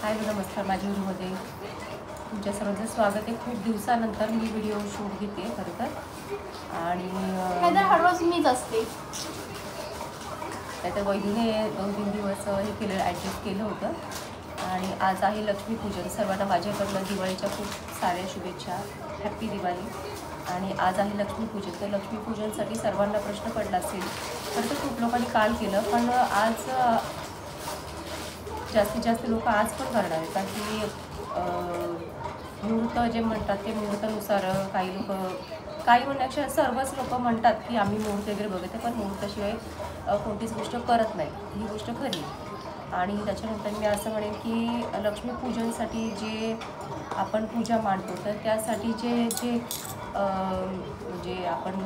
हाय नमस्कार, माझ्या व्हिडिओमध्ये तुमच्या सर्वांचं स्वागत आहे. खूप दिवसानंतर मी व्हिडिओ शूट घेते खरं तर. आणि हर रोज मीच असते. त्याच्या वहिनीने 2-3 दिवस हे केलं, ॲडजस्ट केलं होतं. आणि आज आहे लक्ष्मीपूजन. सर्वांना माझ्याकडनं दिवाळीच्या खूप साऱ्या शुभेच्छा. हॅप्पी दिवाळी. आणि आज आहे लक्ष्मीपूजन. तर लक्ष्मीपूजनसाठी सर्वांना प्रश्न पडला असेल. खरं तर खूप लोकांनी काल केलं, पण आज जास्तीत जास्त लोक आज पण करणार आहेत. कारण की मुहूर्त जे म्हणतात ते मुहूर्तानुसार काही लोक, काही म्हणण्यापेक्षा सर्वच लोक म्हणतात की आम्ही मुहूर्त वगैरे बघते, पण मुहूर्ताशिवाय कोणतीच गोष्ट करत नाही. ही गोष्ट खरी. आणि त्याच्यानंतर मी असं म्हणेन की लक्ष्मीपूजनसाठी जे आपण पूजा मांडतो, तर त्यासाठी जे म्हणजे आपण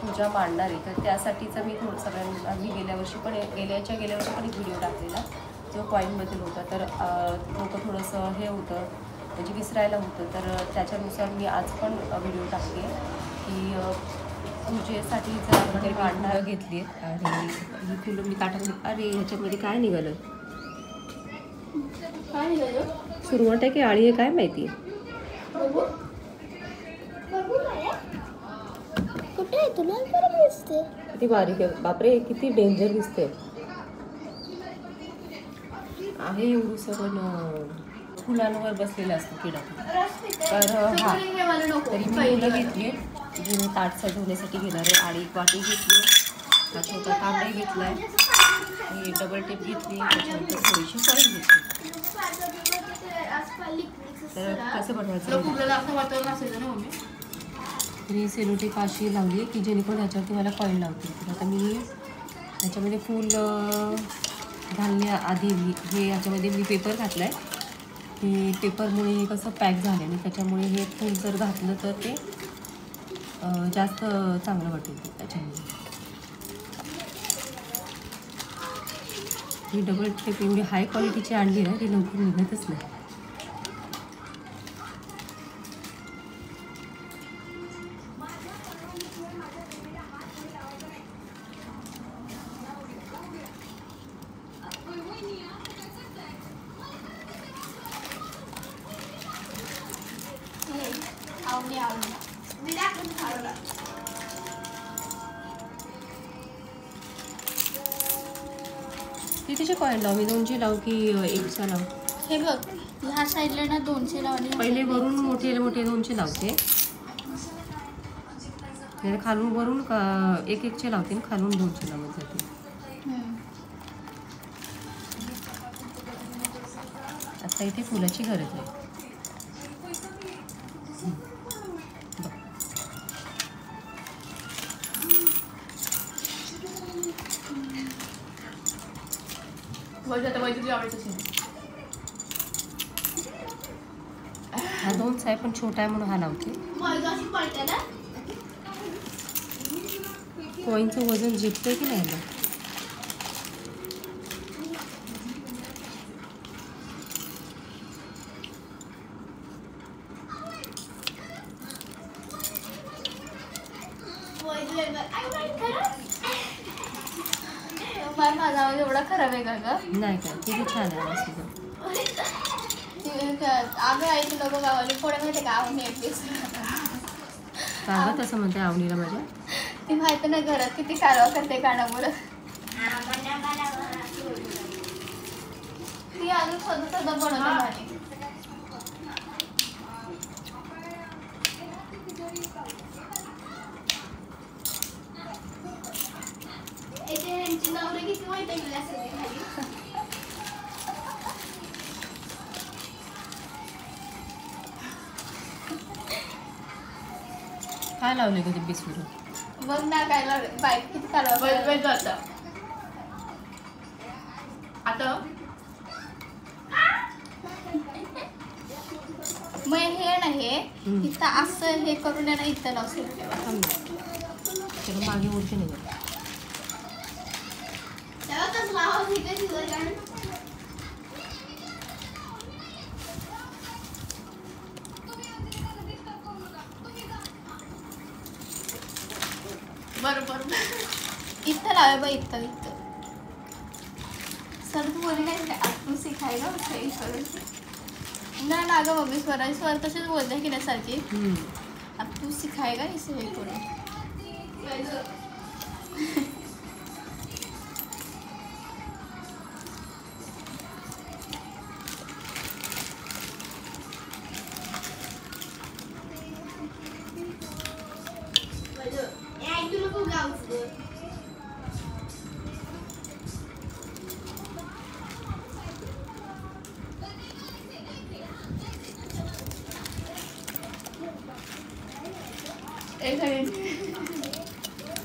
पूजा मांडणार आहे, तर त्यासाठीचं मी सगळ्यांना गेल्या वर्षी पण एक व्हिडिओ टाकलेला जो कॉईनबद्दल होता. तर लोक थोडंसं हे होतं, म्हणजे विसरायला होतं. तर त्याच्यानुसार मी आज पण व्हिडिओ टाकते की पूजेसाठी जर वगैरे मांडणं घेतली आहेत. आणि ही फुलं मी ताटामध्ये, अरे ह्याच्यामध्ये काय निघालं, सुरुवात आहे की आळी आहे काय माहिती. कुठे आहे तुला दिसते? किती बारीक आहे, बापरे किती डेंजर दिसते. आहे एवढं पण फुलांवर बसलेलं असतं किडा. तर हां, तरी मी फुलं घेतली जी मी ताट सजवण्यासाठी घेणार आहे. आणि वाटी घेतली, हा छोटा तांबे घेतला आहे, ही डबल टेप घेतली, त्याच्यानंतर थोडीशी कॉईन घेतली. तर कसं बनवायचं, मी सेलो टेप अशी लावली की जेणेकरून ह्याच्यावरती मला कॉईन लावतील. तर आता मी ह्याच्यामध्ये फूल घालण्याआधी हे ह्याच्यामध्ये मी पेपर घातला आहे की पेपरमुळे हे कसं पॅक झालं आणि त्याच्यामुळे हे फूल जर घातलं तर ते जास्त चांगलं वाटेल. त्याच्यामुळे ही डबल टेप एवढी हाय क्वालिटीची आणली ना, ती लवकर निघतच नाही. कितीचे कॉईन लावू, मी 200 लावू की 1चा लावू? हे बघ, ह्या साईडला ना 200 लावले. पहिले वरून मोठे 200 लावते, खालून वरून का 1-1चे लावते आणि खालून 200 लावत जाते. आता इथे फुलाची गरज आहे. हा 2चा आहे पण छोटा आहे म्हणून हा लावते. कॉईनचं वजन झेपतंय की नाही ना. माझा आवाज एवढा खराब आहे का ग? नाही काय, किती छान आहे आवाज तुझा. आम्ही ऐकलं लोक गावाला पुढे माहिती का आवणी का गं तसं म्हणते आवडीला माझ्या? ती माहिती ना घरात किती कारवा करते कानामुळं. ती अजून स्वतः बनवते. काय लावले कधी बिस्कुट? बघ ना काय लावलं, बाईक किती कारवा आता. मग हे ना हे इथं असं हे करून ना इथं लावू. त्याला मागे उडते नाही. बरोबर इथं लावे बा, इथं सर बोलली नाही का तू शिकायला ना ना गं मम्मी स्वर तसेच बोलते की नाही सारखी अब तू सिखाएगा इसे हे करून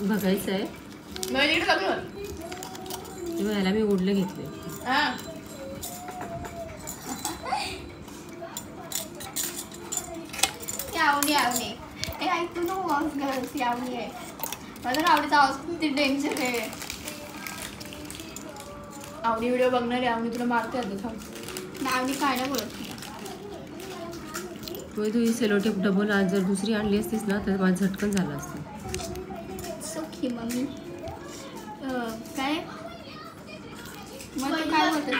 बघायचं आहे ह्याला मी ओढलं घेतले आवडी आवडी हे ऐकतो ना आवाज घराची आवडी आहे माझा आवडीचा आवाज किती डेंजर आहे आवडी व्हिडिओ बघणारी आवडी तुला मारते आता थांब आवडी काय नाही बोलत तू ही सेलोटेप डबल आज जर दुसरी आणली असतीस ना तर माझं झटकन झालं असतं सखी मम्मी काय मग ते काय होतं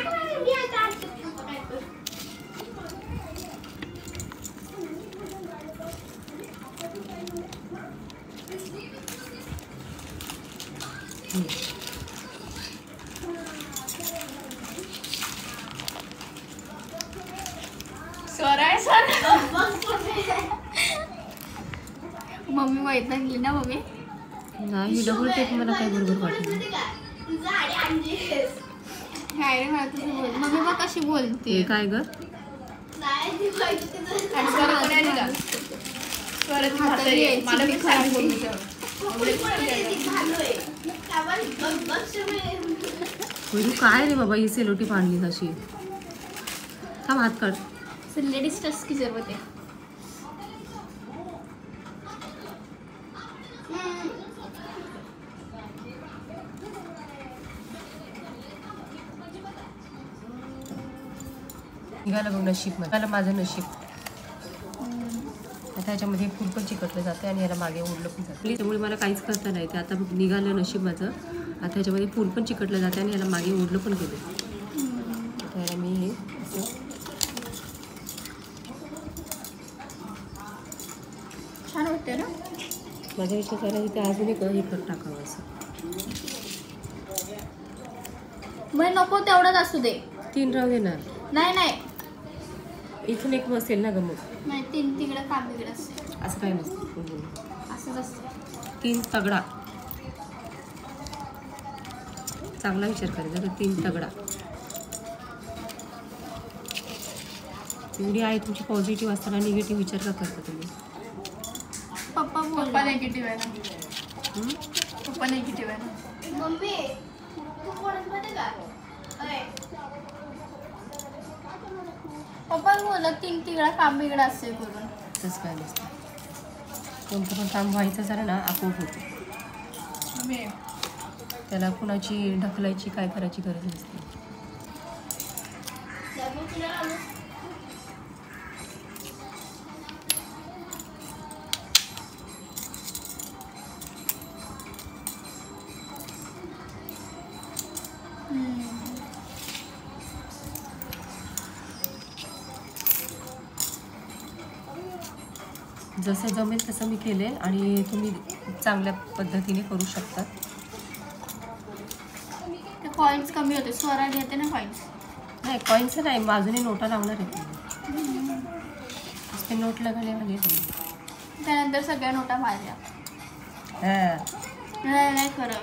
मम्मी वैतागली ना मम्मी नाही डबल टेप मला काय बरोबर वाटलं काय रे मला तुझं बोल मम्मी बघ कशी बोलते ते काय ग मला मी खराब बोलतो तू काय रे बाबा ही सेलोटेप आणली अशी थांब हात काढ लेडीज टच की जरूरत है निघालं बघ नशीब मला माझं नशीब आता ह्याच्यामध्ये फूल पण चिकटलं जातं आणि याला मागे ओढलं पण जातं त्यामुळे मला काहीच करता नाही ते आता निघालं नशीब माझं आता ह्याच्यामध्ये फूल पण चिकटलं जातं आणि याला मागे ओढलं पण गेलं आता याला मी हे असं छान वाटते ना माझ्या विचार करायला ते अजून एक हे कट टाकावं असं मग नको तेवढाच असू दे 3 राहू देणार नाही नाही इथून एक बसेल ना गमक नाही 3 तिकडं काम तिकडं असते असं काय नसतं असंच असतं 3 तगडा चांगला विचार करायचा तर 3 तगडा एवढी आहे तुमची पॉझिटिव्ह असताना निगेटिव्ह विचार का करता तुम्ही पप्पा बोल पप्पा नेगेटिव्ह आहे ना पप्पा नेगेटिव्ह आहे ना मम्मी तू कोणच मध्ये का पप्पा बोलत 3 तिकडा काम बिगडा असे करून तसं काय नसतं कोणतं पण काम व्हायचं झालं ना आपोआप होतं मी त्याला कुणाची ढकलायची काय करायची गरज नसते जसं जमेल तसं मी केले आणि तुम्ही चांगल्या पद्धतीने करू शकता ते कॉइन्स कमी होते स्वरा घेते ना कॉइन्स नाही कॉईन्सचं नाही बाजूने नोटा लावणार आहे ते नोट लगाले म्हणजे त्यानंतर सगळ्या नोटा माझ्या हां नाही खरं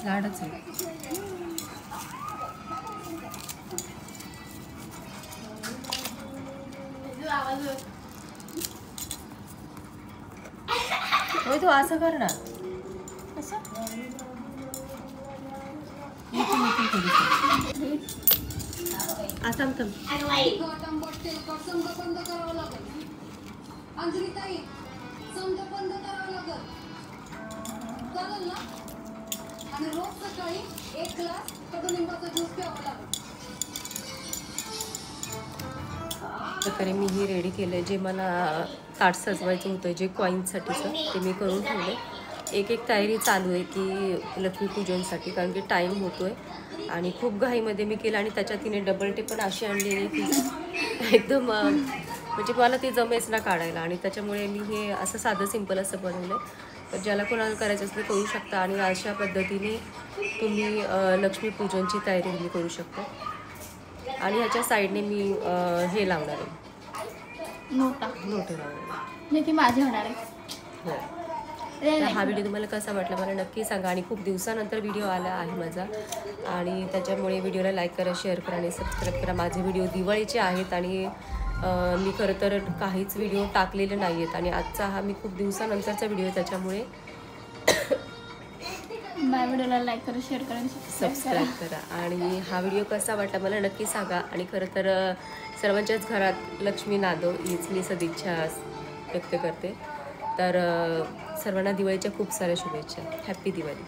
लाडच आहे होय तू असं कर ना कसं आता आणि रोज सकाळी 1 ग्लास कडुलिंबाचा ज्यूस प्यावा लागेल प्रकारे मी ही रेडी केलं आहे जे मला ताट सजवायचं होतं जे कॉईन्ससाठीचं ते मी करून ठेवलं एक तयारी चालू आहे की लक्ष्मीपूजनसाठी कारण की टाईम होतो आहे आणि खूप घाईमध्ये मी केलं आणि त्याच्यात तिने डबल टेप पण अशी आणलेली की एकदम म्हणजे मला ते जमेच ना काढायला. आणि त्याच्यामुळे मी हे असं साधं सिंपल असं बनवलं. तर ज्याला कोणाला करायचं असेल करू शकता. आणि अशा पद्धतीने तुम्ही लक्ष्मीपूजनची तयारी तुम्ही करू शकता. आणि ह्याच्या साईडने मी हे लावणार आहे, नोटा नोटे लावणार आहे. जे की माझे होणार आहे. हो. ते तर नाही हा व्हिडिओ तुम्हाला कसा वाटला मला नक्की सांगा. आणि खूप दिवसानंतर व्हिडिओ आला आहे माझा आणि त्याच्यामुळे व्हिडिओला लाईक करा, शेअर करा आणि सबस्क्राईब करा. माझे व्हिडिओ दिवाळीचे आहेत आणि मी खरं तर काहीच व्हिडिओ टाकलेले नाही आहेत. आणि आजचा हा मी खूप दिवसानंतरचा व्हिडिओ आहे, त्याच्यामुळे माझ्या व्हिडिओला लाईक करा, शेअर करा आणि सबस्क्राईब करा. आणि हा व्हिडिओ कसा वाटला मला नक्की सांगा. आणि खरं तर सर्वांच्याच घरात लक्ष्मी नांदो हीच मी सदिच्छा व्यक्त करते. तर सर्वांना दिवाळीच्या खूप साऱ्या शुभेच्छा. हॅप्पी दिवाळी.